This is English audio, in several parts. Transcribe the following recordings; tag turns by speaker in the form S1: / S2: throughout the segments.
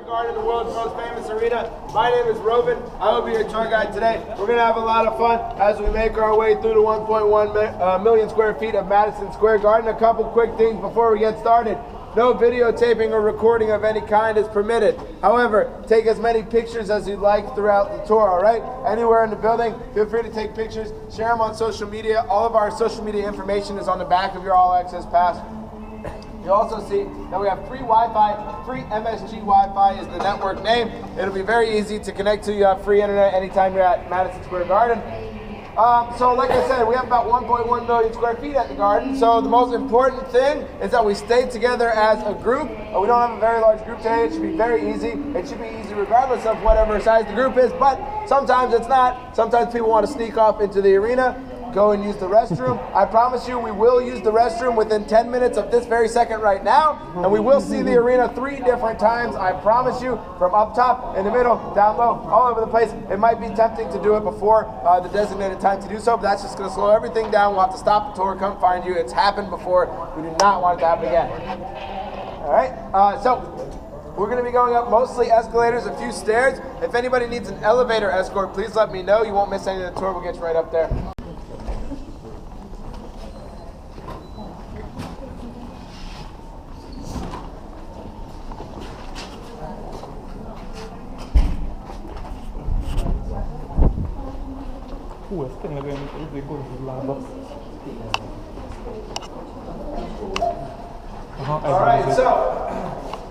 S1: Garden, the world's most famous arena. My name is Robin. I will be your tour guide today. We're going to have a lot of fun as we make our way through the 1.1 million square feet of Madison Square Garden. A couple quick things before we get started. No videotaping or recording of any kind is permitted. However, take as many pictures as you'd like throughout the tour, all right? Anywhere in the building, feel free to take pictures, share them on social media. All of our social media information is on the back of your All Access Pass. You'll also see that we have free Wi-Fi, free MSG Wi-Fi is the network name. It'll be very easy to connect to. You have free internet anytime you're at Madison Square Garden. So like I said, we have about 1.1 million square feet at the Garden. So the most important thing is that we stay together as a group. We don't have a very large group today. It should be very easy. It should be easy regardless of whatever size the group is, but sometimes it's not. Sometimes people want to sneak off into the arena, go and use the restroom. I promise you we will use the restroom within 10 minutes of this very second right now, and we will see the arena 3 different times, I promise you, from up top, in the middle, down low, all over the place. It might be tempting to do it before the designated time to do so, but that's just going to slow everything down. We'll have to stop the tour, come find you. It's happened before. We do not want it to happen again. All right, so we're going to be going up mostly escalators, a few stairs. If anybody needs an elevator escort, please let me know. You won't miss any of the tour. We'll get you right up there.
S2: Ez tényleg olyan, mint egy gorillában.
S1: Alright, so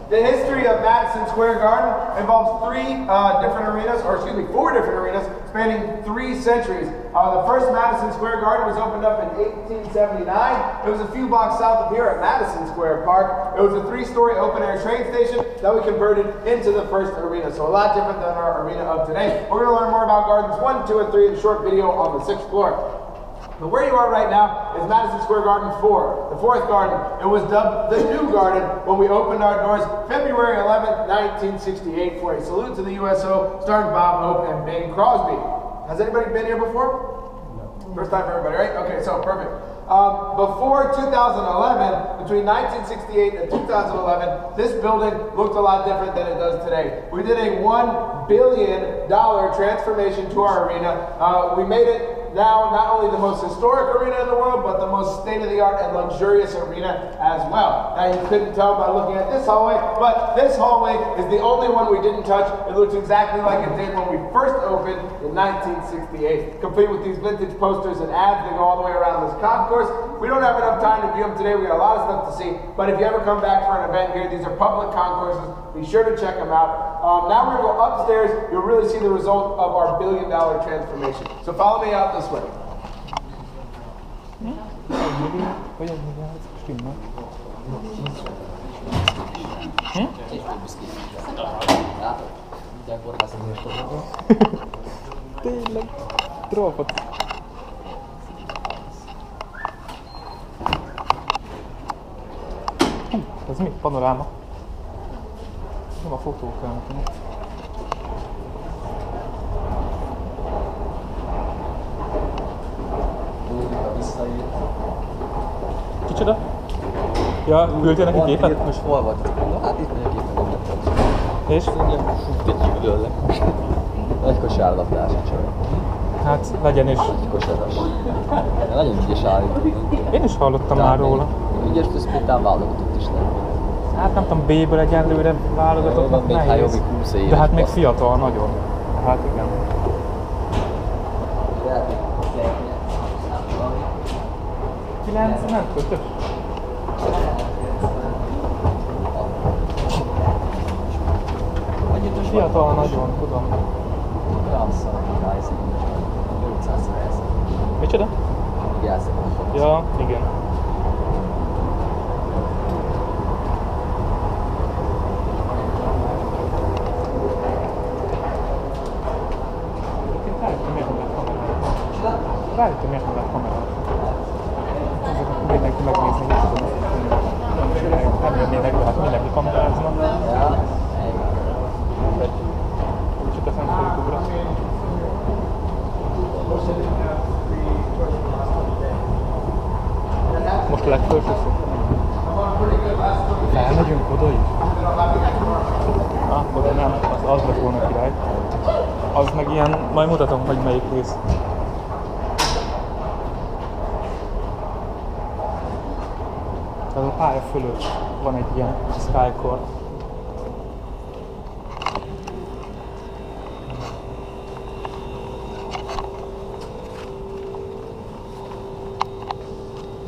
S1: the history of Madison Square Garden involves 3 different arenas, or excuse me, 4 different arenas spanning 3 centuries. The first Madison Square Garden was opened up in 1879. It was a few blocks south of here at Madison Square Park. It was a 3-story open-air train station that we converted into the first arena, so a lot different than our arena of today. We're going to learn more about Gardens 1, 2, and 3 in a short video on the 6th floor. But where you are right now is Madison Square Garden 4, the 4th garden. It was dubbed the New Garden when we opened our doors February 11th, 1968 for a salute to the USO starring Bob Hope and Bing Crosby. Has anybody been here before? No. First time for everybody, right? Okay, so perfect. Before 2011, between 1968 and 2011, this building looked a lot different than it does today. We did a $1 billion transformation to our arena. We made it now not only the most historic arena in the world, but the most state-of-the-art and luxurious arena as well. Now you couldn't tell by looking at this hallway, but this hallway is the only one we didn't touch. It looks exactly like it did when we first opened in 1968, complete with these vintage posters and ads that go all the way around this concourse. We don't have enough time to view them today. We got a lot of stuff to see, but if you ever come back for an event here, these are public concourses. Be sure to check them out. Now we're going to go upstairs. You'll really see the result of our $1 billion transformation. So follow me out this way.
S2: Tényleg, trófot. Ez mi? Panoráma? Nem a fotókám. Kicsoda? Ja, küldtél neki képet?
S3: Most hol vagy? Na hát itt megy a gépen.
S2: És?
S3: Ugye, egy időlle. Nagy kosárlabdás a csaj.
S2: Hát, legyen is.
S3: Nagy kosaras. De nagyon ügyes állít.
S2: Én is hallottam már róla.
S3: Ügyes főszpétán válogatott is lenni.
S2: Hát nem tudom, B-ből egyenlőre válogatottnak nehéz.
S3: Még jobbik 20 éves.
S2: De hát még fiatal nagyon. Hát igen. Nem 95-ös? Fiatal nagyon, tudom. Micsoda? Ja, igen. Rájöttem, miért nem lett kamerát. Mindenki megnézni, nem jönnének, de hát mindenki kamerázna. Úgyhogy ezt nem fogjuk ugrani. Most a legfelső szó. Felmegyünk oda is? Oda nem, az lett volna király. Az meg ilyen, majd mutatom, hogy melyik rész. Tehát a pálya fölött van egy ilyen skycourt.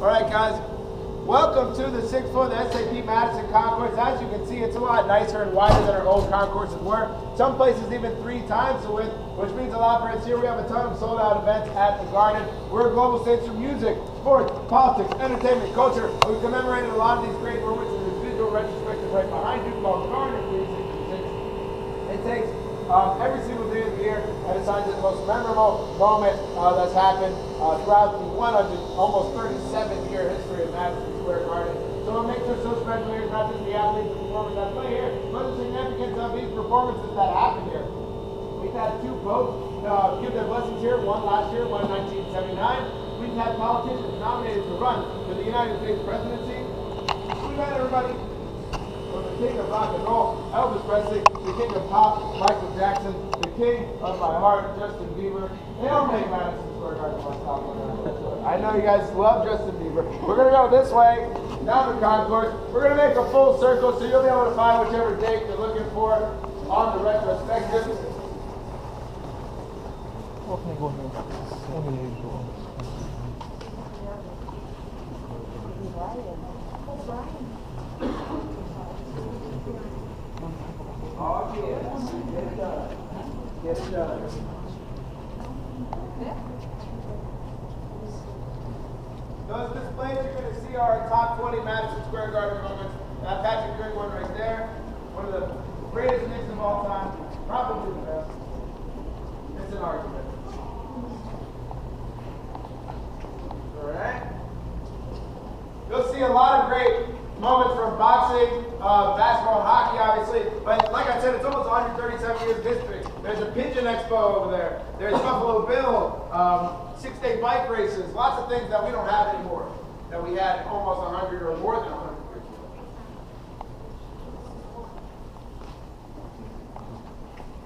S1: Alright guys, welcome to the 6th floor of the SAP Madison Concourse. As you can see, it's a lot nicer and wider than our old concourses were. Some places even 3 times the width, which means a lot for us here. We have a ton of sold out events at the Garden. We're a global stage for music, sports, politics, entertainment, culture. We commemorated a lot of these great moments in this visual retrospective right behind you called Garden 366. It takes every single day of the year and assigns it the most memorable moment that's happened throughout the almost 37-year history of Madison Square Garden. So what makes it so special here is not just the athletes and performers that play here, but the significance of these performances that happen here. We've had 2 popes give their blessings here, one last year, one in 1979. We've had politicians nominated to run for the United States presidency. We've had everybody from the king of rock and roll, Elvis Presley, the king of pop, Michael Jackson, the king of my heart, Justin Bieber. They all make Madison Square Garden my top one. I know you guys love Justin Bieber. We're going to go this way, down the concourse. We're going to make a full circle so you'll be able to find whichever date you're looking for on the retrospective. Oh, yes. Get it done. Get it done. Those displays you're going to see are our top 20 Madison Square Garden moments. That Patrick Ewing one right there. One of the greatest Knicks of all time. Probably the best. It's an argument. Alright. You'll see a lot of great moments from boxing, basketball, and hockey, obviously. But like I said, it's almost 137 years of history. There's a Pigeon Expo over there. There's Buffalo Bill, 6-day bike races, lots of things that we don't have anymore, that we had almost 100 or more than 100 years ago.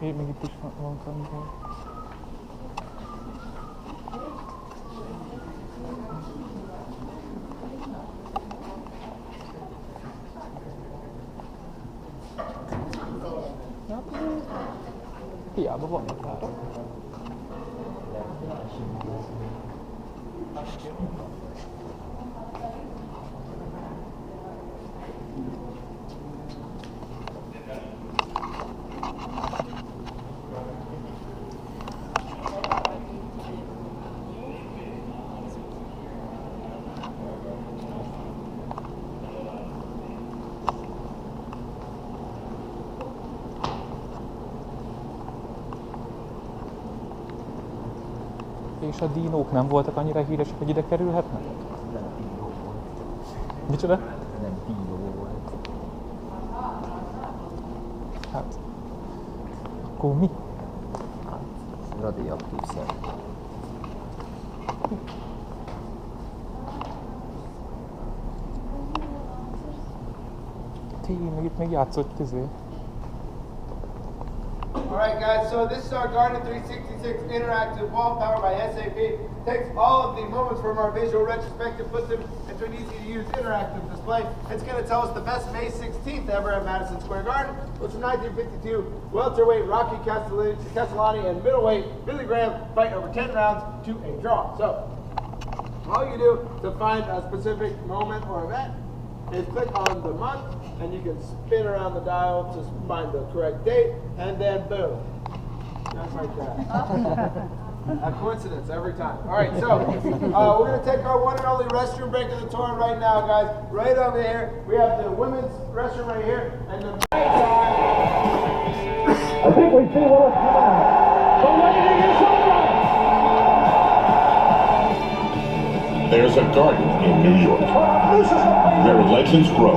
S2: Hey, még itt is van kamera. Hiába vannak árak. És a dinók nem voltak annyira híresek, hogy ide kerülhetnek?
S3: Nem dinó volt.
S2: Micsoda?
S3: Nem dinó volt.
S2: Hát... Akkor mi?
S3: Hát, radioaktív szer.
S2: Tényleg itt még játszott izé.
S1: Alright guys, so this is our Garden 366 interactive wall powered by SAP. Takes all of the moments from our visual retrospective, puts them into an easy to use interactive display. It's going to tell us the best May 16th ever at Madison Square Garden, which is 1952 welterweight Rocky Castellani and middleweight Billy Graham fight over 10 rounds to a draw. So, all you do to find a specific moment or event is click on the month, and you can spin around the dial to find the correct date, and then boom. Just like that. A coincidence every time. All right, so we're going to take our one and only restroom break of the tour right now, guys. Right over here, we have the women's restroom right here, and the men's side.
S4: I think we see Willis Reed. The waiting is over.
S5: There's a garden in New York where legends grow,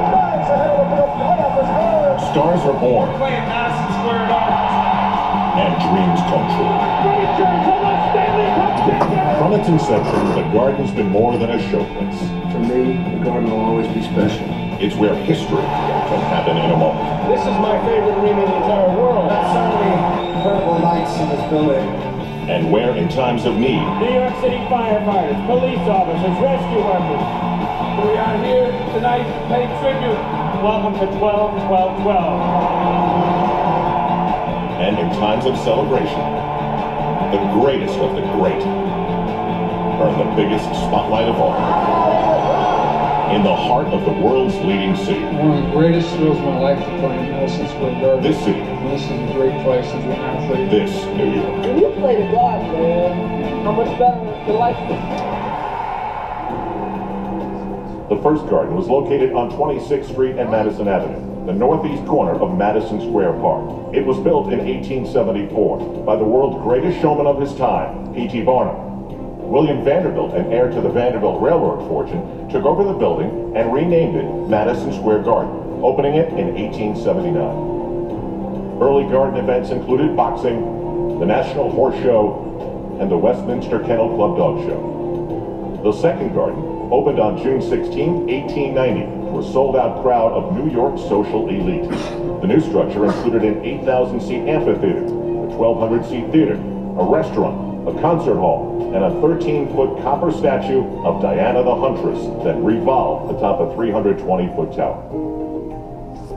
S5: stars are born,
S1: Playing Madison Square Garden.
S5: and dreams come true. From its inception, the garden's been more than a showplace.
S6: To me, the garden will always be special.
S5: It's where history can happen in a moment.
S6: This is my favorite arena in the entire world. LA.
S5: And where in times of need,
S4: New York City firefighters, police officers, rescue workers. We are here tonight to pay tribute. Welcome to 12-12-12.
S5: and in times of celebration, the greatest of the great earn the biggest spotlight of all. In the heart of the world's leading city.
S6: One of the greatest thrills of my life to play in Madison Square Garden.
S5: This city.
S6: And this is a great place to be an athlete.
S5: This New York.
S7: When you play the God, man, how much better your life is.
S5: The first garden was located on 26th Street and Madison Avenue, the northeast corner of Madison Square Park. It was built in 1874 by the world's greatest showman of his time, P.T. Barnum. William Vanderbilt, an heir to the Vanderbilt Railroad fortune, took over the building and renamed it Madison Square Garden, opening it in 1879. Early garden events included boxing, the National Horse Show, and the Westminster Kennel Club Dog Show. The second garden opened on June 16, 1890, to a sold-out crowd of New York's social elite. The new structure included an 8,000-seat amphitheater, a 1,200-seat theater, a restaurant, a concert hall, and a 13-foot copper statue of Diana the Huntress that revolved atop a 320-foot tower.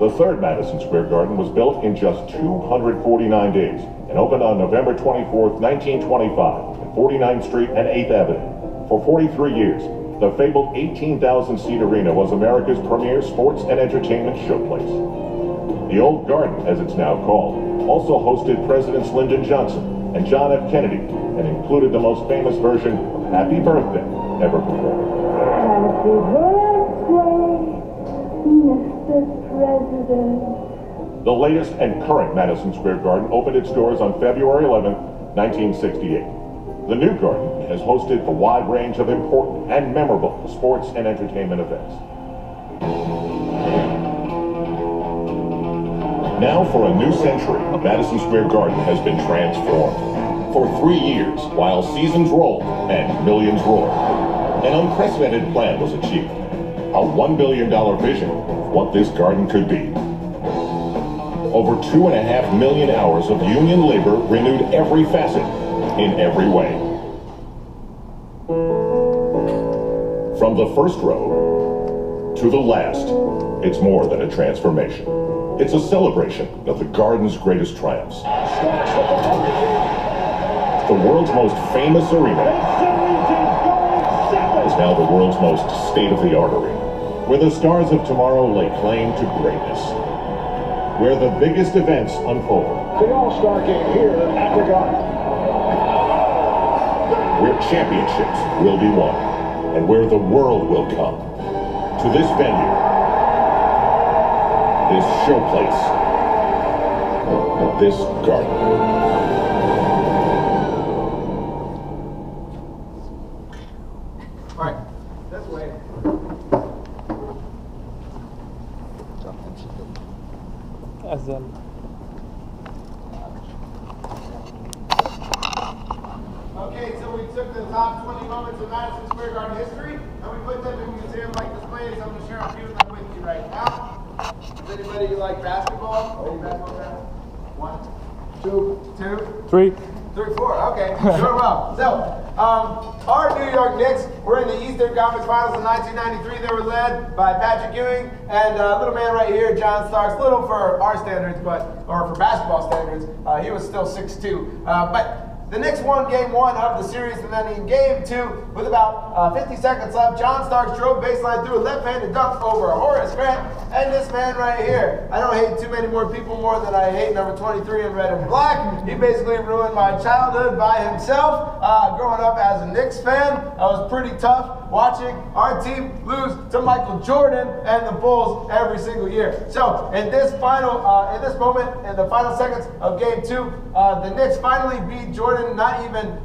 S5: The third Madison Square Garden was built in just 249 days and opened on November 24, 1925 at 49th Street and 8th Avenue. For 43 years, the fabled 18,000-seat arena was America's premier sports and entertainment showplace. The Old Garden, as it's now called, also hosted Presidents Lyndon Johnson and John F. Kennedy, and included the most famous version of Happy Birthday ever performed.
S8: Happy birthday, Mr. President.
S5: The latest and current Madison Square Garden opened its doors on February 11, 1968. The new garden has hosted a wide range of important and memorable sports and entertainment events. Now for a new century, Madison Square Garden has been transformed. For 3 years, while seasons rolled and millions roared, an unprecedented plan was achieved. A $1 billion vision of what this garden could be. Over 2.5 million hours of union labor renewed every facet, in every way. From the first row to the last, it's more than a transformation. It's a celebration of the garden's greatest triumphs. The world's most famous arena is now the world's most state-of-the-art arena, where the stars of tomorrow lay claim to greatness, where the biggest events unfold.
S4: The All-Star Game here at the Garden.
S5: Where championships will be won, and where the world will come to this venue, this showplace, this garden.
S1: All right, this way.
S2: أزل.
S1: Okay, so we took the top 20 moments of Madison Square Garden history, and we put them in museum-like displays. I'm going to share a few of them with you right now. Does anybody like basketball? Any basketball fans? 1, 2,
S2: 3.
S1: 3, 4. Okay, doing well. So, our New York Knicks were in the Eastern Conference Finals in 1993. They were led by Patrick Ewing and a little man right here, John Starks. Little for our standards, or for basketball standards, he was still 6'2". But the Knicks won Game 1 of the series, and then in Game 2, with about 50 seconds left, John Starks drove baseline through a left-handed dunk over Horace Grant, and this man right here. I don't hate too many more people more than I hate number 23 in red and black. He basically ruined my childhood by himself. Growing up as a Knicks fan, I was pretty tough watching our team lose to Michael Jordan and the Bulls every single year. So in this moment, in the final seconds of Game 2, the Knicks finally beat Jordan. Not even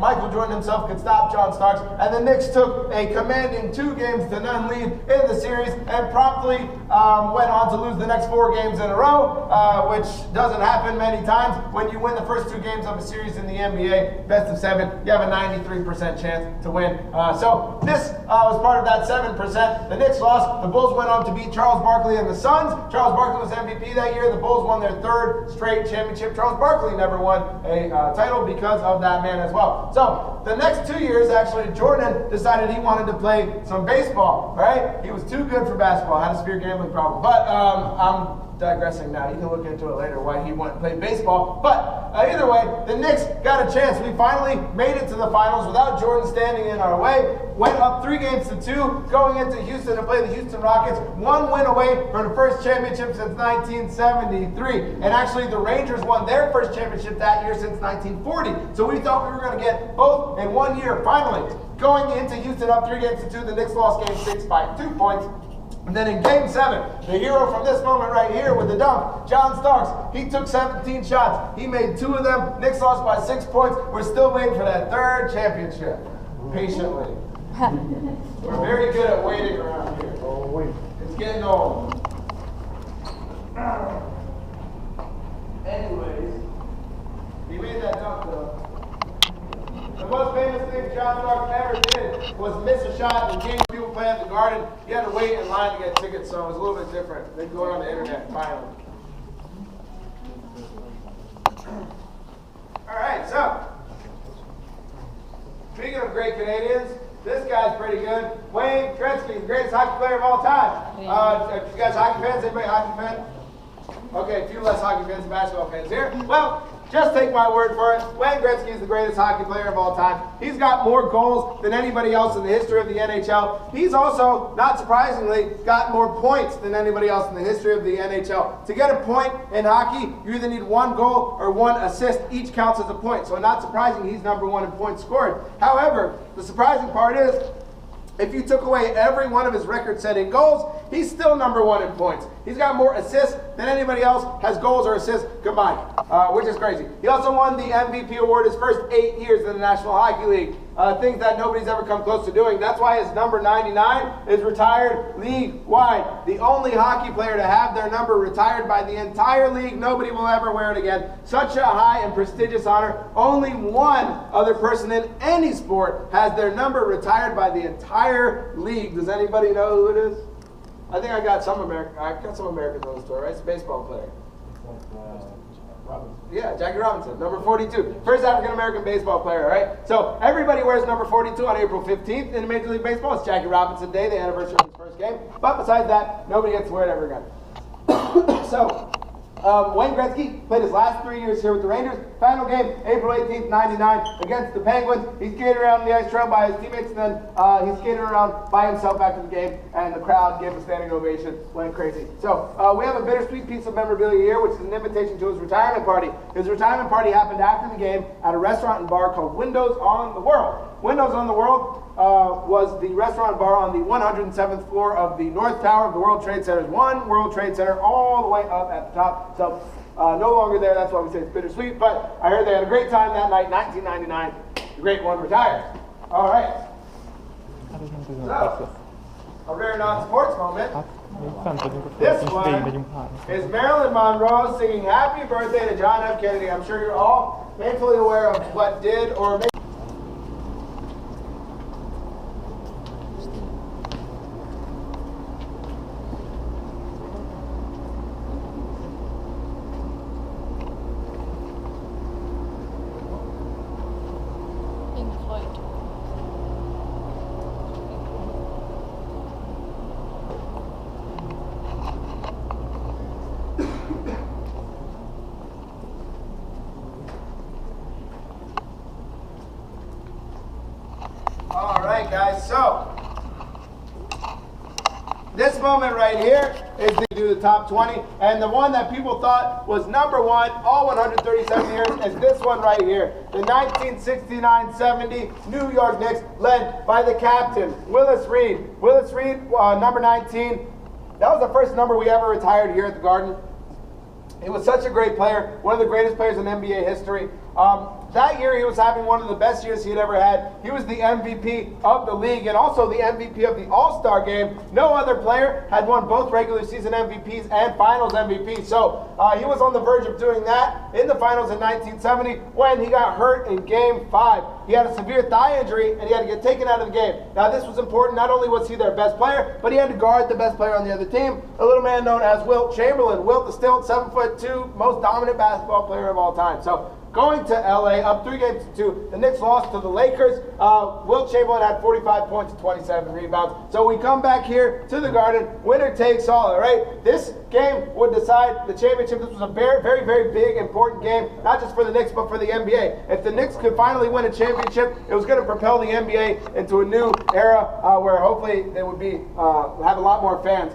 S1: Michael Jordan himself could stop John Starks, and the Knicks took a commanding 2-0 lead in the series and promptly went on to lose the next 4 games in a row, which doesn't happen many times. When you win the first 2 games of a series in the NBA, best of 7, you have a 93% chance to win. So So this was part of that 7%. The Knicks lost. The Bulls went on to beat Charles Barkley and the Suns. Charles Barkley was MVP that year. The Bulls won their 3rd straight championship. Charles Barkley never won a title because of that man as well. So the next 2 years, actually, Jordan decided he wanted to play some baseball, right? He was too good for basketball, had a severe gambling problem. But I'm digressing now. You can look into it later why he went and played baseball. But either way, the Knicks got a chance. We finally made it to the finals without Jordan standing in our way. Went up 3-2, going into Houston to play the Houston Rockets. 1 win away from the first championship since 1973. And actually, the Rangers won their first championship that year since 1940. So we thought we were going to get both in 1 year, finally. Going into Houston up 3-2, the Knicks lost game 6 by 2 points. And then in game 7, the hero from this moment right here with the dunk, John Starks, he took 17 shots. He made 2 of them. Knicks lost by 6 points. We're still waiting for that 3rd championship. Patiently. We're very good at waiting around here. Oh, wait. It's getting old. Anyways, he made that dunk though. The most famous thing John Starks ever did was miss a shot in game people play at the Garden. You had to wait in line to get tickets, so it was a little bit different than going on the internet and buying them. All right, so speaking of great Canadians, this guy's pretty good. Wayne Gretzky, the greatest hockey player of all time. You guys hockey fans? Anybody hockey fan? Okay, a few less hockey fans than basketball fans here. Well, just take my word for it. Wayne Gretzky is the greatest hockey player of all time. He's got more goals than anybody else in the history of the NHL. He's also, not surprisingly, got more points than anybody else in the history of the NHL. To get a point in hockey, you either need 1 goal or 1 assist. Each counts as a point. So not surprising he's number 1 in points scored. However, the surprising part is, if you took away every one of his record-setting goals, he's still number 1 in points. He's got more assists than anybody else has goals or assists combined, which is crazy. He also won the MVP award his first 8 years in the National Hockey League. Things that nobody's ever come close to doing. That's why his number 99 is retired league-wide. The only hockey player to have their number retired by the entire league. Nobody will ever wear it again. Such a high and prestigious honor. Only one other person in any sport has their number retired by the entire league. Does anybody know who it is? I think I got some Americans on the store, right? It's a baseball player. Yeah, Jackie Robinson, number 42. First African-American baseball player, right? So everybody wears number 42 on April 15th in Major League Baseball. It's Jackie Robinson Day, the anniversary of his first game. But besides that, nobody gets to wear it ever again. So, Wayne Gretzky played his last 3 years here with the Rangers. Final game, April 18th, 99, against the Penguins. He skated around the ice trail by his teammates, and then he skated around by himself after the game, and the crowd gave him a standing ovation, went crazy. So we have a bittersweet piece of memorabilia here, which is an invitation to his retirement party. His retirement party happened after the game at a restaurant and bar called Windows on the World. Windows on the World was the restaurant and bar on the 107th floor of the North Tower of the World Trade Center. One World Trade Center all the way up at the top. So no longer there, that's why we say it's bittersweet. But I heard they had a great time that night, 1999. The great one retired. All right. So, a rare non-sports moment. This one is Marilyn Monroe singing Happy Birthday to John F. Kennedy. I'm sure you're all painfully aware of what did or maybe. Guys, so this moment right here is to do the top 20, and the one that people thought was number 1 all 137 years is this one right here, the 1969-70 New York Knicks, led by the captain Willis Reed. Willis Reed, number 19. That was the first number we ever retired here at the Garden. He was such a great player, one of the greatest players in NBA history. That year, he was having one of the best years he had ever had. He was the MVP of the league and also the MVP of the All-Star game. No other player had won both regular season MVPs and finals MVP. So he was on the verge of doing that in the finals in 1970 when he got hurt in Game 5. He had a severe thigh injury and he had to get taken out of the game. Now this was important. Not only was he their best player, but he had to guard the best player on the other team, a little man known as Wilt Chamberlain. Wilt, the still 7'2", most dominant basketball player of all time. So going to LA, up 3-2, the Knicks lost to the Lakers. Wilt Chamberlain had 45 points and 27 rebounds. So we come back here to the Garden, winner takes all, all right? This game would decide the championship. This was a very, very, very big, important game, not just for the Knicks, but for the NBA. If the Knicks could finally win a championship, it was going to propel the NBA into a new era where hopefully they would be have a lot more fans.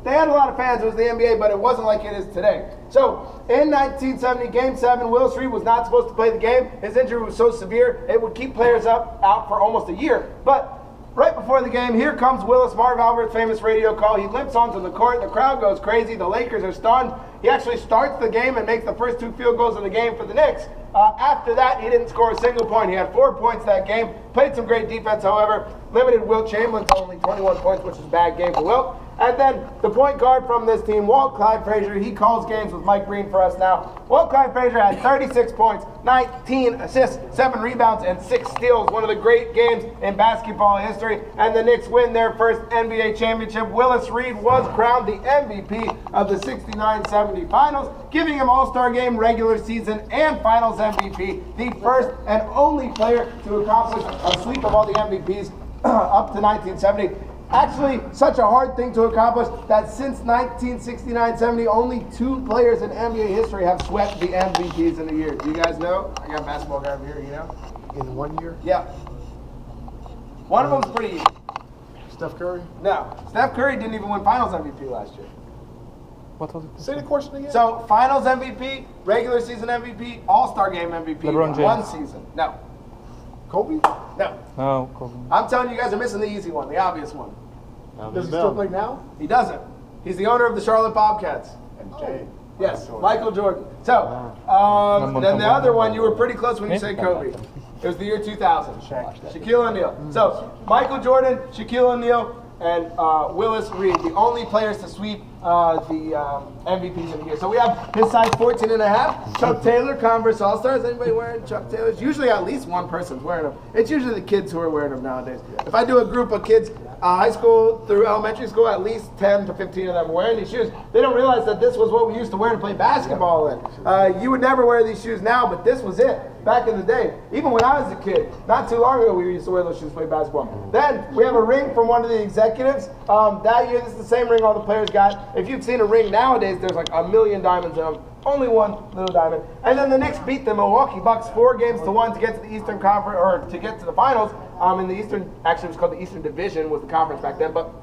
S1: They had a lot of fans, it was the NBA, but it wasn't like it is today. So, in 1970, Game 7, Willis Reed was not supposed to play the game. His injury was so severe, it would keep players out for almost a year. But right before the game, here comes Willis, Marv Albert's famous radio call. He limps onto the court. The crowd goes crazy. The Lakers are stunned. He actually starts the game and makes the first 2 field goals of the game for the Knicks. After that, he didn't score a single point. He had 4 points that game. Played some great defense, however. Limited Wilt Chamberlain to only 21 points, which is a bad game for Wilt. And then the point guard from this team, Walt Clyde Frazier, he calls games with Mike Breen for us now. Walt Clyde Frazier had 36 points, 19 assists, 7 rebounds, and 6 steals. One of the great games in basketball history. And the Knicks win their first NBA championship. Willis Reed was crowned the MVP of the 69-70 finals, giving him All-Star Game, regular season, and finals MVP. The first and only player to accomplish a sweep of all the MVPs up to 1970. Actually, such a hard thing to accomplish that since 1969-70, only 2 players in NBA history have swept the MVPs in a year. Do you guys know? I got a basketball guy over here, you know?
S9: In 1 year?
S1: Yeah. One of them's pretty easy.
S9: Steph Curry?
S1: No. Steph Curry didn't even win finals MVP last year.
S2: What was it?
S9: Say the question again.
S1: So, finals MVP, regular season MVP, All-Star Game MVP,
S2: LeBron James.
S1: 1 season. No.
S9: Kobe?
S1: No.
S2: No, Kobe.
S1: I'm telling you guys are missing the easy one, the obvious one.
S9: Does he still play now?
S1: He doesn't. He's the owner of the Charlotte Bobcats.
S9: MJ.
S1: Yes, Michael Jordan. So, then the other one, you were pretty close when you said Kobe. It was the year 2000. Shaquille O'Neal. So, Michael Jordan, Shaquille O'Neal, and Willis Reed, the only players to sweep the MVPs in the year. So we have his size 14.5. Chuck Taylor, Converse All-Stars. Anybody wearing Chuck Taylors? Usually at least one person's wearing them. It's usually the kids who are wearing them nowadays. If I do a group of kids, high school through elementary school, at least 10 to 15 of them are wearing these shoes. They don't realize that this was what we used to wear to play basketball in. You would never wear these shoes now, but this was it back in the day. Even when I was a kid, not too long ago, we used to wear those shoes to play basketball. Then we have a ring from one of the executives. That year, this is the same ring all the players got. If you've seen a ring nowadays, there's like 1 million diamonds in them. Only one little diamond. And then the Knicks beat the Milwaukee Bucks 4-1 to get to the Eastern Conference, or to get to the finals. In the Eastern, actually it was called the Eastern Division, was the conference back then, but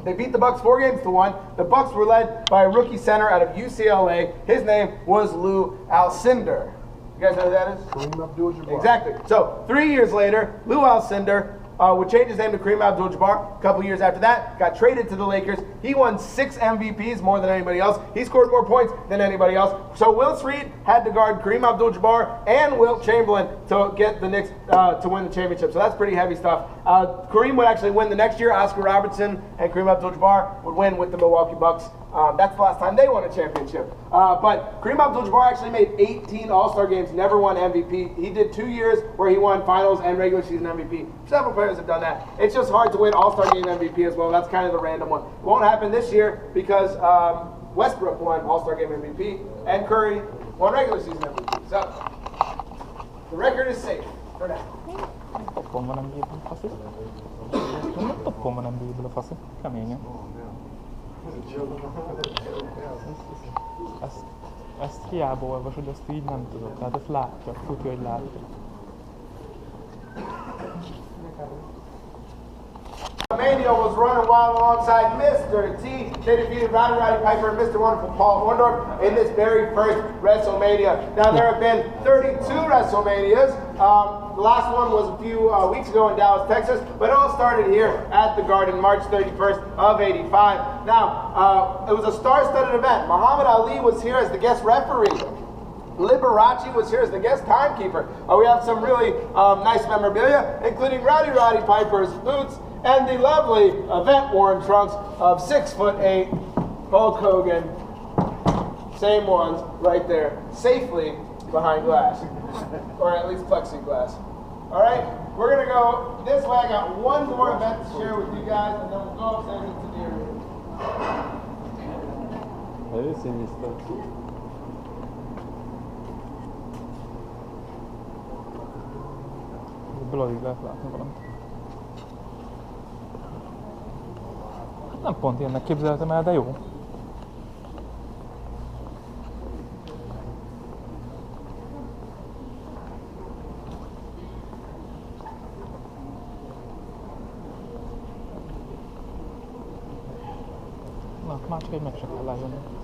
S1: they beat the Bucks 4-1. The Bucks were led by a rookie center out of UCLA. His name was Lou Alcindor. You guys know who that is?
S9: Kareem Abdul-Jabbar.
S1: Exactly. So 3 years later, Lou Alcindor would change his name to Kareem Abdul-Jabbar. A couple years after that, got traded to the Lakers. He won 6 MVPs, more than anybody else. He scored more points than anybody else. So Willis Reed had to guard Kareem Abdul-Jabbar and Wilt Chamberlain to get the Knicks to win the championship. So that's pretty heavy stuff. Kareem would actually win the next year. Oscar Robertson and Kareem Abdul-Jabbar would win with the Milwaukee Bucks. That's the last time they won a championship. But Kareem Abdul-Jabbar actually made 18 All-Star games, never won MVP. He did 2 years where he won finals and regular season MVP. Several players have done that. It's just hard to win All-Star game MVP as well. That's kind of the random one. It won't happen this year because Westbrook won All-Star game MVP and Curry won regular season MVP. So the record is safe for now.
S2: Toppar man en bibel fast? Toppar man en bibel fast? Caminho. Ezt hiába olvasod, azt így nem tudod. Tehát ezt látja, tudja, hogy látja.
S1: Mania was running wild alongside Mr. T. They defeated Roddy Piper and Mr. Wonderful Paul Orndorff in this very first WrestleMania. Now there have been 32 WrestleManias. The last one was a few weeks ago in Dallas, Texas, but it all started here at the Garden, March 31st of '85. Now, it was a star-studded event. Muhammad Ali was here as the guest referee. Liberace was here as the guest timekeeper. We have some really nice memorabilia, including Roddy Piper's boots and the lovely event-worn trunks of 6'8" Hulk Hogan. Same ones right there, safely behind glass, or at least plexiglass. All right, we're gonna go this way. I got one more event to share with you guys, and then we'll go upstairs into the arena.
S3: Have you seen this stuff?
S2: Ebből alig lehet látni valamit. Nem pont ilyennek képzeltem el, de jó. Na, már csak egy meg se kell látni.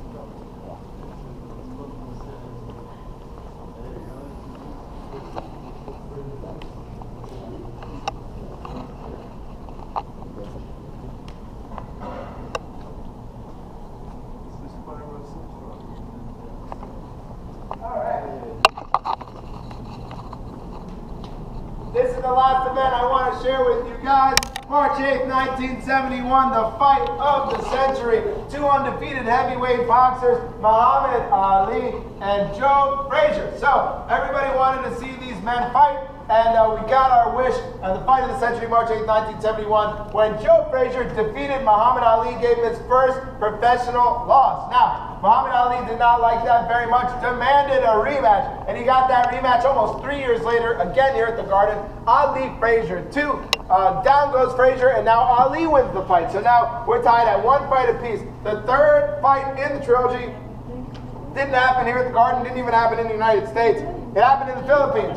S1: This is the last event I want to share with you guys. March 8th, 1971, the fight of the century. Two undefeated heavyweight boxers, Muhammad Ali and Joe Frazier. So everybody wanted to see these men fight, and we got our wish at the fight of the century, March 8th, 1971, when Joe Frazier defeated Muhammad Ali, gave him his first professional loss. Now, Muhammad Ali did not like that very much, demanded a rematch, and he got that rematch almost 3 years later, again here at the Garden. Ali Frazier 2. Down goes Frazier, and now Ali wins the fight. So now we're tied at one fight apiece. The third fight in the trilogy didn't happen here at the Garden, didn't even happen in the United States. It happened in the Philippines.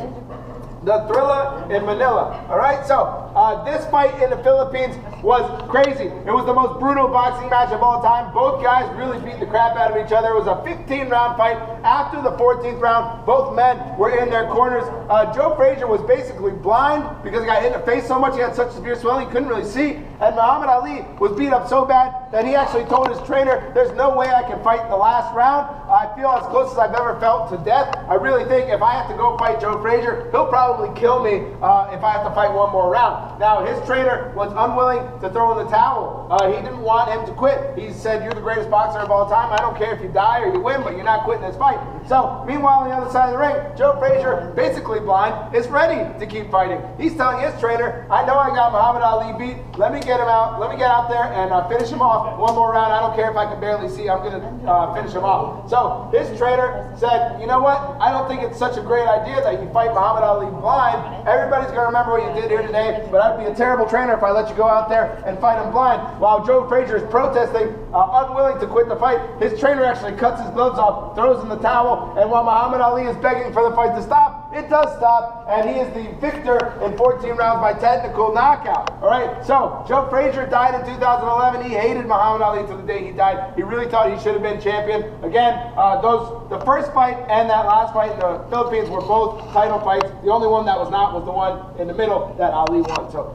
S1: The Thrilla in Manila. All right, so this fight in the Philippines was crazy. It was the most brutal boxing match of all time. Both guys really beat the crap out of each other. It was a 15-round fight. After the 14th round, both men were in their corners. Joe Frazier was basically blind because he got hit in the face so much. He had such severe swelling, he couldn't really see. And Muhammad Ali was beat up so bad that he actually told his trainer, there's no way I can fight the last round. I feel as close as I've ever felt to death. I really think if I have to go fight Joe Frazier, he'll probably kill me if I have to fight one more round. Now, his trainer was unwilling to throw in the towel. He didn't want him to quit. He said, you're the greatest boxer of all time. I don't care if you die or you win, but you're not quitting this fight. So, meanwhile, on the other side of the ring, Joe Frazier, basically blind, is ready to keep fighting. He's telling his trainer, I know I got Muhammad Ali beat. Let me get him out. Let me get out there and finish him off one more round. I don't care if I can barely see. I'm going to finish him off. So, his trainer said, you know what? I don't think it's such a great idea that you fight Muhammad Ali blind. Everybody's going to remember what you did here today, but I'd be a terrible trainer if I let you go out there and fight him blind. While Joe Frazier is protesting, unwilling to quit the fight, his trainer actually cuts his gloves off, throws in the towel, and while Muhammad Ali is begging for the fight to stop, it does stop, and he is the victor in 14 rounds by technical knockout. All right, so Joe Frazier died in 2011. He hated Muhammad Ali till the day he died. He really thought he should have been champion. Again, the first fight and that last fight in the Philippines were both title fights. The only one that was not was the one in the middle that Ali won. So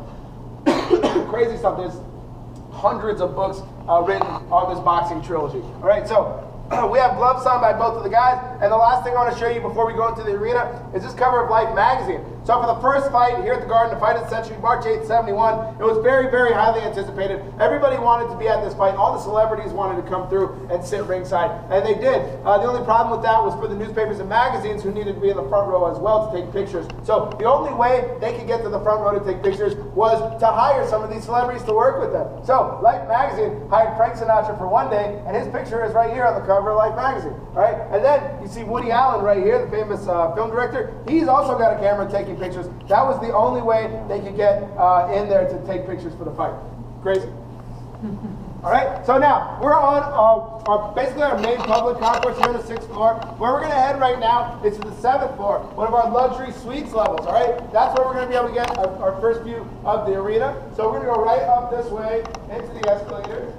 S1: crazy stuff. There's hundreds of books written on this boxing trilogy. All right, so we have gloves signed by both of the guys, and the last thing I want to show you before we go into the arena is this cover of Life magazine. So for the first fight here at the Garden, the fight of the century, March 8th, 71, it was very, very highly anticipated. Everybody wanted to be at this fight. All the celebrities wanted to come through and sit ringside, and they did. The only problem with that was for the newspapers and magazines who needed to be in the front row as well to take pictures. So the only way they could get to the front row to take pictures was to hire some of these celebrities to work with them. So Life magazine hired Frank Sinatra for one day, and his picture is right here on the cover of Life magazine. All right, and then you see Woody Allen right here, the famous film director. He's also got a camera taking pictures. That was the only way they could get in there to take pictures for the fight. Crazy. All right, so now we're on basically our main public concourse here on the 6th floor. Where we're going to head right now is to the 7th floor, one of our luxury suites levels. All right, that's where we're going to be able to get our first view of the arena. So we're going to go right up this way into the escalators.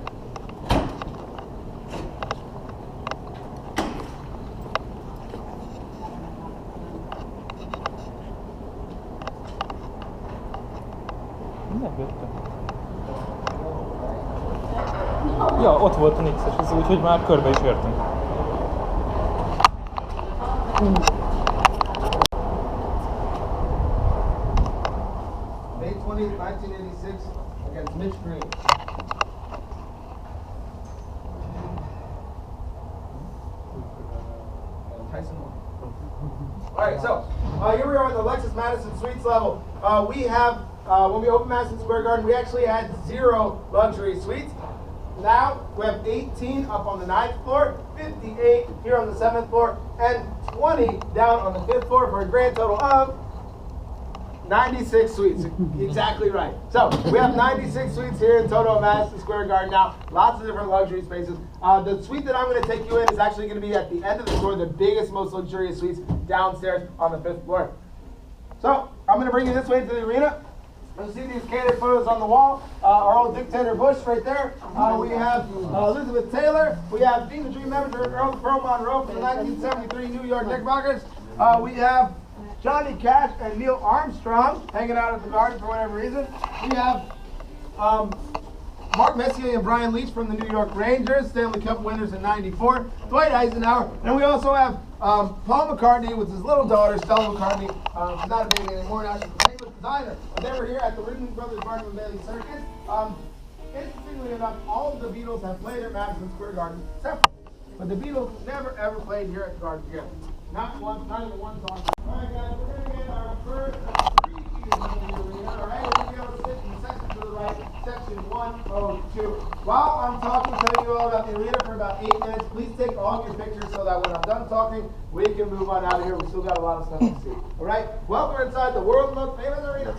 S2: Ja, ott volt a Knicks, úgyhogy már körbe is értünk.
S1: May 20th, 1986, against Mitch Green. Tyson Moore. All right, so here we are at the Lexus Madison Suites level. We have, when we opened Madison Square Garden, we actually had 0 luxury suites. Now we have 18 up on the 9th floor, 58 here on the 7th floor, and 20 down on the 5th floor for a grand total of 96 suites. Exactly right. So we have 96 suites here in total at Madison Square Garden. Now, lots of different luxury spaces. The suite that I'm going to take you in is actually going to be at the end of the floor, the biggest, most luxurious suites downstairs on the 5th floor. So I'm going to bring you this way into the arena. You see these candid photos on the wall. Our old dictator Bush right there. We have Elizabeth Taylor. We have Dean the Dream member Earl Monroe from the 1973 New York Knickerbockers. We have Johnny Cash and Neil Armstrong hanging out at the Garden for whatever reason. We have Mark Messier and Brian Leach from the New York Rangers, Stanley Cup winners in '94. Dwight Eisenhower. And we also have Paul McCartney with his little daughter, Stella McCartney. She's not a baby anymore now. She's a famous designer. But they were here at the Ringling Brothers Barnum and Bailey Circus. Interestingly enough, all of the Beatles have played at Madison Square Garden separately. But the Beatles never ever played here at the Garden together. Not once, not even one song. All right, guys, we're going to get our first 3 seaters in the arena. All right, we're going to be able to sit in the section to the right, section 102. While I'm talking, telling you all about the arena for about 8 minutes, please take all of your pictures so that when I'm done talking, we can move on out of here. We still got a lot of stuff to see. All right, welcome inside the world's most famous arena.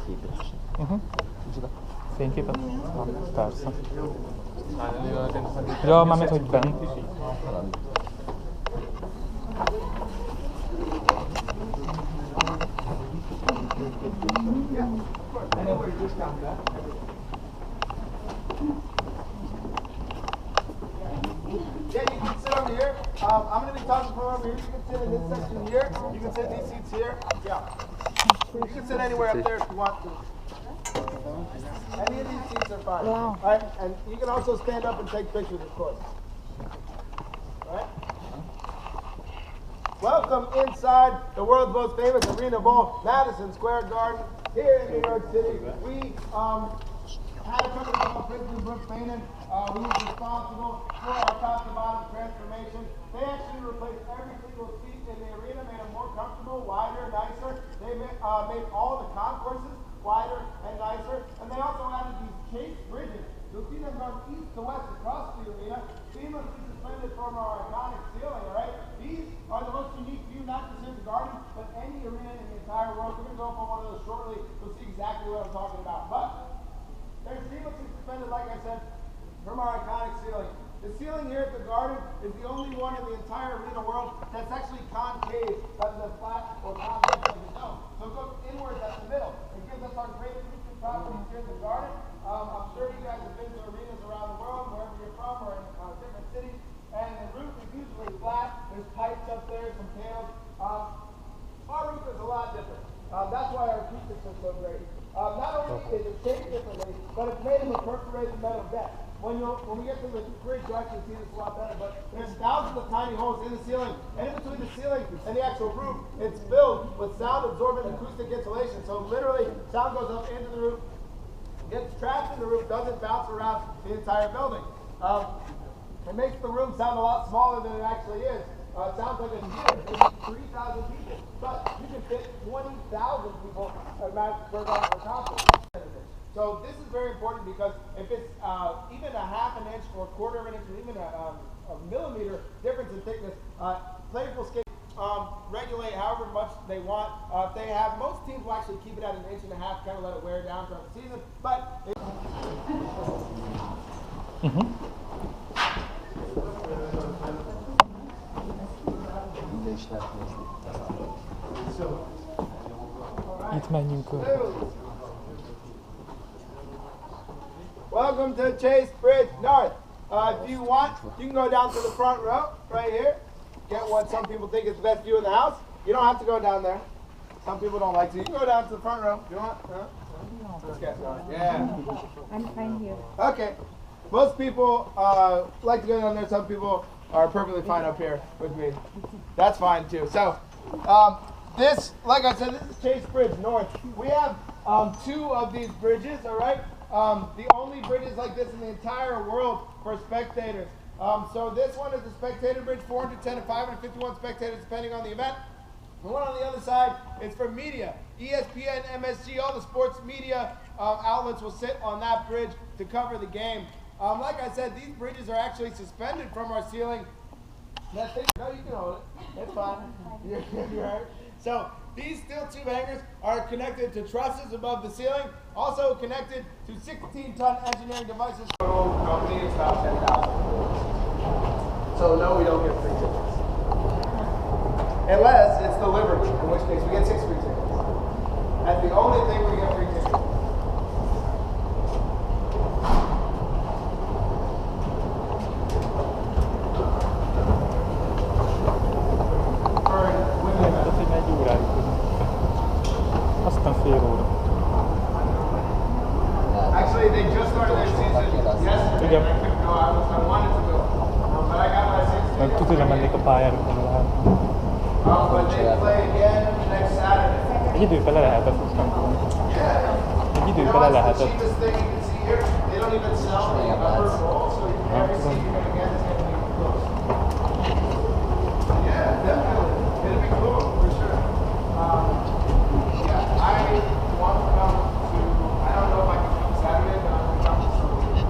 S2: Fényképet? Persze. Ja, mármint, hogy bent.
S1: Yeah, of course. I know where you just got that. Yeah, you can sit over here. I'm going to be talking from over here. You can sit in this section here. You can sit in these seats here. Yeah. You can sit anywhere up there if you want to. Any of these seats are fine. Wow. All right, and you can also stand up and take pictures, of course. All right. Welcome inside the world's most famous arena bowl, Madison Square Garden, here in New York City. We had a company called Princeton Brooks Painting, who was responsible for our top-to-bottom transformation. They actually replaced every single seat in the arena, made them more comfortable, wider, nicer. They made all the concourses wider and nicer, and they also added these chase bridges. You'll see them going east to west across the arena, seamlessly suspended from our iconic ceiling, all right? These are the most unique view, not just in the Garden, but any arena in the entire world. We're going to go up on one of those shortly. You'll see exactly what I'm talking about. But they're seamlessly suspended, like I said, from our iconic ceiling. The ceiling here at the Garden is the only one in the entire arena world that's actually concave rather than flat or convex like the dome. So it goes inwards at the middle. It gives us our great acoustic properties here at the Garden. I'm sure you guys have been to arenas around the world, wherever you're from, or in different cities, and the roof is usually flat. There's pipes up there, some panels. Our roof is a lot different. That's why our acoustics are so great. Not only is it shaped differently, but it's made of a perforated metal deck. When we get to the bridge, you'll actually see this a lot better, but there's thousands of tiny holes in the ceiling, and in between the ceiling and the actual roof, it's filled with sound-absorbent acoustic insulation. So literally, sound goes up into the roof, gets trapped in the roof, doesn't bounce around the entire building. It makes the room sound a lot smaller than it actually is. It sounds like a theater, maybe 3,000 people, but you can fit 20,000 people at Madison Square Garden for a concert. So this is very important because if it's even a half an inch or a quarter of an inch or even a millimeter difference in thickness, players will regulate however much they want. If they have, most teams will actually keep it at 1.5 inches, kind of let it wear down throughout the season. But
S2: Itt menjünk körbe.
S1: Welcome to Chase Bridge North. If you want, you can go down to the front row, right here. Get what some people think is the best view in the house. You don't have to go down there. Some people don't like to. You can go down to the front row if you want. Let's get started. Yeah.
S8: I'm fine here.
S1: Okay. Most people like to go down there. Some people are perfectly fine up here with me. That's fine too. So This, like I said, this is Chase Bridge North. We have 2 of these bridges, all right? The only bridges like this in the entire world for spectators. So this one is a spectator bridge, 410 to 551 spectators depending on the event. The one on the other side is for media. ESPN, MSG, all the sports media outlets will sit on that bridge to cover the game. Like I said, these bridges are actually suspended from our ceiling. That thing, no, you can hold it. It's fine. You're right. So these steel tube hangers are connected to trusses above the ceiling, also connected to 16-ton engineering devices. Total company is about 10,000. So no, we don't get free tickets. Unless it's the Liberty, in which case we get 6 free tickets. That's the only thing we get free tickets. Actually, they just started their season yesterday. I couldn't go. I wanted to go. But I got my 6 tickets. But they play again next Saturday.
S2: Egy időben le lehetett most nem tudom. Egy időben le lehetett.
S1: The cheapest thing you can see here, they don't even sell the upper bowl, so every seat you're going to get is going to be close. Yeah, definitely. It'll be cool, for sure. Yeah, I want to come to, I don't know if I can come Saturday, but I'm going to come to Sunday.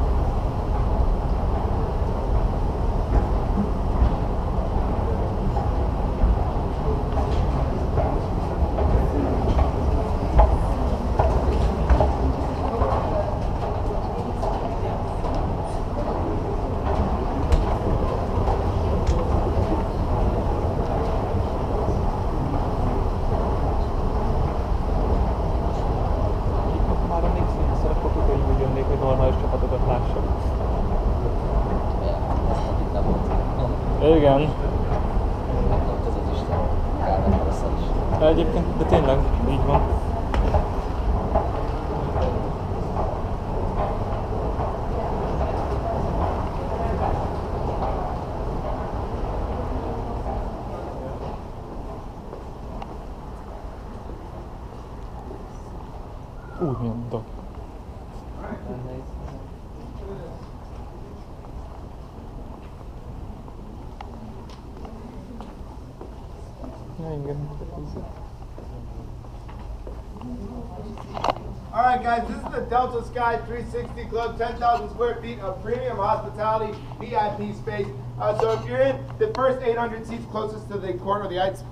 S2: Igen. Egyébként, de tényleg így van. Úgy, milyen dog.
S1: All right, guys, this is the Delta Sky 360 Club, 10,000 square feet of premium hospitality, VIP space. So if you're in the first 800 seats closest to the court or the ice,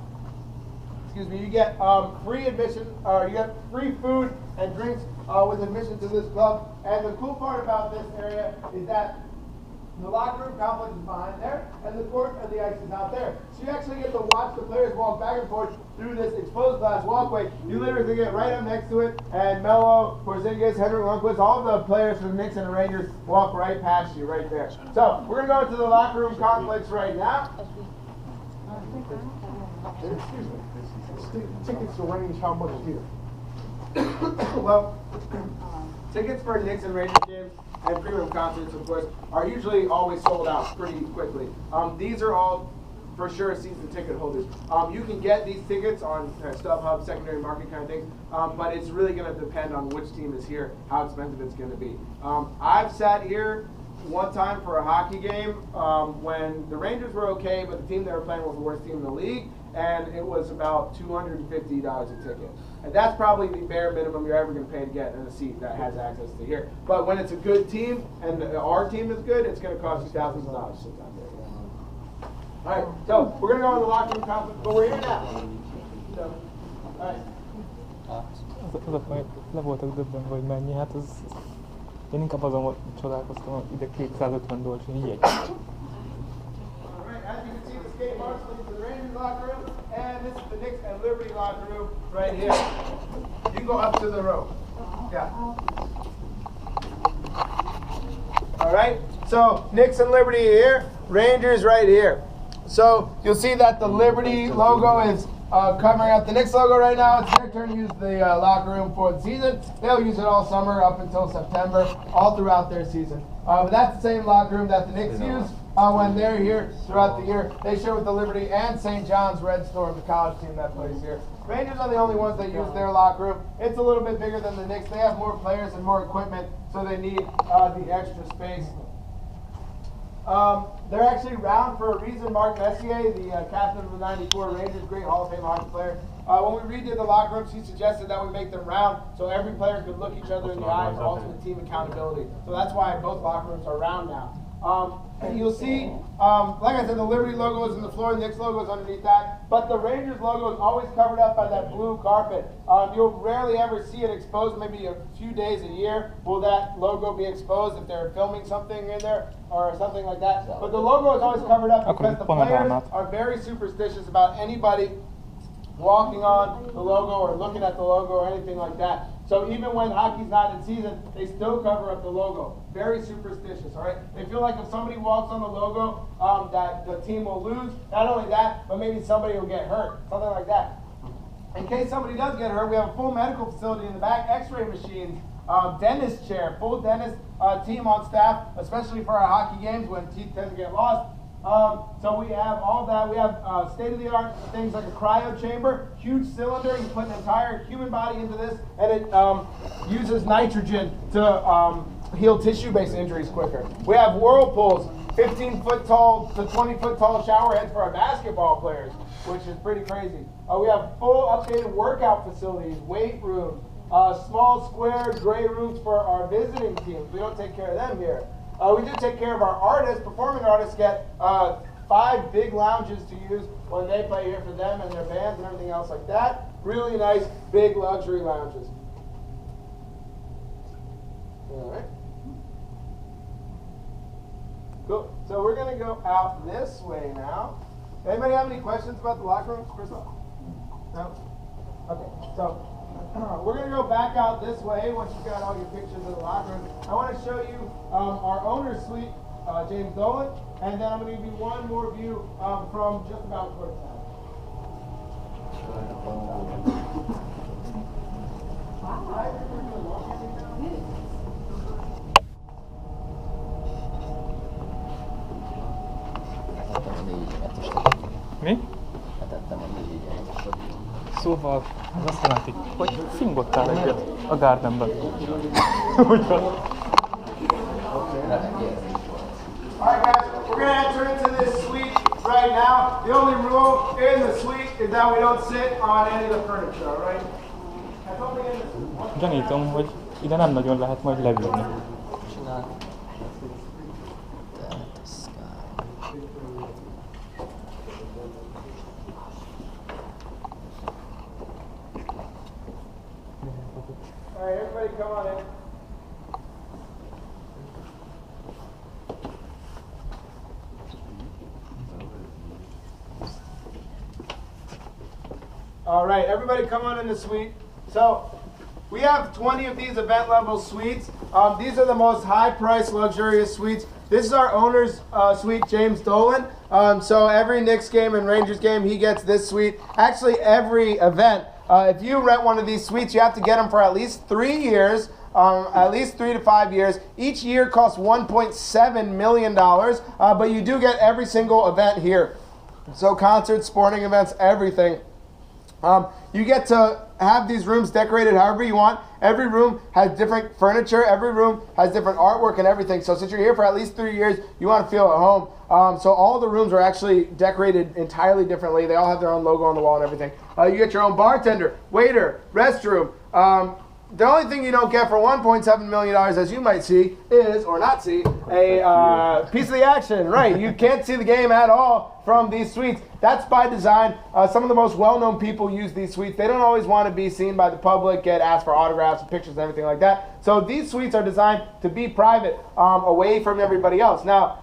S1: excuse me, you get free admission, or you get free food and drinks with admission to this club. And the cool part about this area is that the locker room complex is behind there, and the court and the ice is out there. So you actually get to watch the players walk back and forth through this exposed glass walkway. You literally get right up next to it, and Melo, Porzingis, Henry Lundqvist, all the players from the Knicks and the Rangers walk right past you right there. So we're going to go into the locker room complex right now.
S9: Excuse me. Tickets to range how much here?
S1: Well, tickets for Knicks and Rangers games and premium concerts, of course, are usually always sold out pretty quickly. These are all for sure season ticket holders. You can get these tickets on StubHub, secondary market kind of things, but it's really going to depend on which team is here, how expensive it's going to be. I've sat here one time for a hockey game when the Rangers were okay, but the team they were playing was the worst team in the league, and it was about $250 a ticket. And that's probably the bare minimum you're ever going to pay to get in a seat that has access to here. But when it's a good team, and our team is good, it's going to cost you thousands of dollars to sit down there. All right, so we're going to go in the locker room complex, but we're here now. So, all right.
S2: Azok majd le voltak döbbenve, hogy mennyi, hát az... Én inkább azon csodálkoztam, hogy ide $250 jegy.
S1: Alright, as you can see, the skate marks lead to the Rangers locker room, and this is the Knicks and Liberty locker room right here. You can go up to the row. Yeah. Alright, so Knicks and Liberty here, Rangers right here. So you'll see that the Liberty logo is covering up the Knicks logo right now. It's their turn to use the locker room for the season. They'll use it all summer up until September, all throughout their season. But that's the same locker room that the Knicks use. when they're here throughout the year. They share with the Liberty and St. John's Red Storm, the college team that plays here. Rangers are the only ones that use their locker room. It's a little bit bigger than the Knicks. They have more players and more equipment, so they need the extra space. They're actually round for a reason. Mark Messier, the captain of the '94 Rangers, great Hall of Fame hockey player. When we redid the locker rooms, he suggested that we make them round so every player could look each other in the eye for ultimate team accountability. So that's why both locker rooms are round now. And you'll see, like I said, the Liberty logo is in the floor, the Knicks logo is underneath that, but the Rangers logo is always covered up by that blue carpet. You'll rarely ever see it exposed. Maybe a few days a year will that logo be exposed if they're filming something in there or something like that. But the logo is always covered up because the players are very superstitious about anybody walking on the logo or looking at the logo or anything like that. So even when hockey's not in season, they still cover up the logo. Very superstitious, all right? They feel like if somebody walks on the logo, that the team will lose. Not only that, but maybe somebody will get hurt, something like that. In case somebody does get hurt, we have a full medical facility in the back, x-ray machines, dentist chair, full dentist team on staff, especially for our hockey games when teeth tend to get lost. So we have all that. We have state-of-the-art things like a cryo chamber, huge cylinder. You put an entire human body into this, and it uses nitrogen to heal tissue-based injuries quicker. We have whirlpools, 15-foot tall to 20-foot tall shower heads for our basketball players, which is pretty crazy. We have full updated workout facilities, weight rooms, small square gray rooms for our visiting teams. We don't take care of them here. We do take care of our artists. Performing artists get 5 big lounges to use when they play here for them and their bands and everything else like that. Really nice, big luxury lounges. All right. Cool. So we're going to go out this way now. Anybody have any questions about the locker room, first off? No? Okay. So we're going to go back out this way once you've got all your pictures of the locker room. I want to show you our owner's suite, James Dolan, and then I'm going to give you one more view from just about courtside.
S2: Mi? Szóval ez azt jelenti, hogy fingottál egyet a Gardenben.
S1: Alright guys, we're going to enter into this suite right now. The only rule in the suite is that we don't sit on any of the furniture, alright? That's only in the suite.
S2: Gyanítom, hogy ide nem nagyon lehet majd leülni.
S1: Alright, everybody come on in. Alright, everybody come on in the suite. So, we have 20 of these event level suites. These are the most high priced luxurious suites. This is our owner's suite, James Dolan. So every Knicks game and Rangers game, he gets this suite. Actually, every event. If you rent one of these suites, you have to get them for at least 3 years, at least 3 to 5 years. Each year costs $1.7 million, but you do get every single event here. So concerts, sporting events, everything. You get to have these rooms decorated however you want. Every room has different furniture. Every room has different artwork and everything. So since you're here for at least 3 years, you want to feel at home. So all the rooms are actually decorated entirely differently. They all have their own logo on the wall and everything. You get your own bartender, waiter, restroom. The only thing you don't get for $1.7 million, as you might see, is, or not see, a piece of the action. Right, you can't see the game at all from these suites. That's by design. Some of the most well-known people use these suites. They don't always want to be seen by the public, get asked for autographs and pictures and everything like that. So these suites are designed to be private, away from everybody else. Now,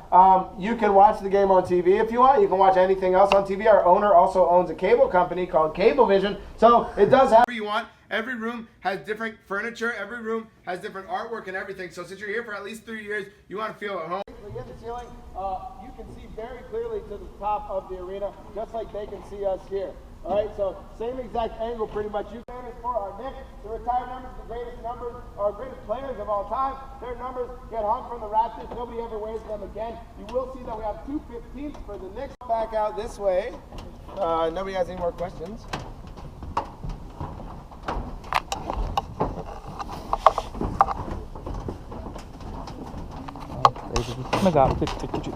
S1: you can watch the game on TV if you want. You can watch anything else on TV. Our owner also owns a cable company called Cablevision. So it does have whatever you want. Every room has different furniture. Every room has different artwork and everything. So since you're here for at least 3 years, you want to feel at home. When you hit the ceiling, you can see very clearly to the top of the arena, just like they can see us here. All right, so same exact angle pretty much. You can for our Knicks, the retired numbers, the greatest numbers, or greatest players of all time. Their numbers get hung from the rafters. Nobody ever wears them again. You will see that we have 2 15s for the Knicks. Back out this way. Nobody has any more questions.
S2: Megállok egy kicsit.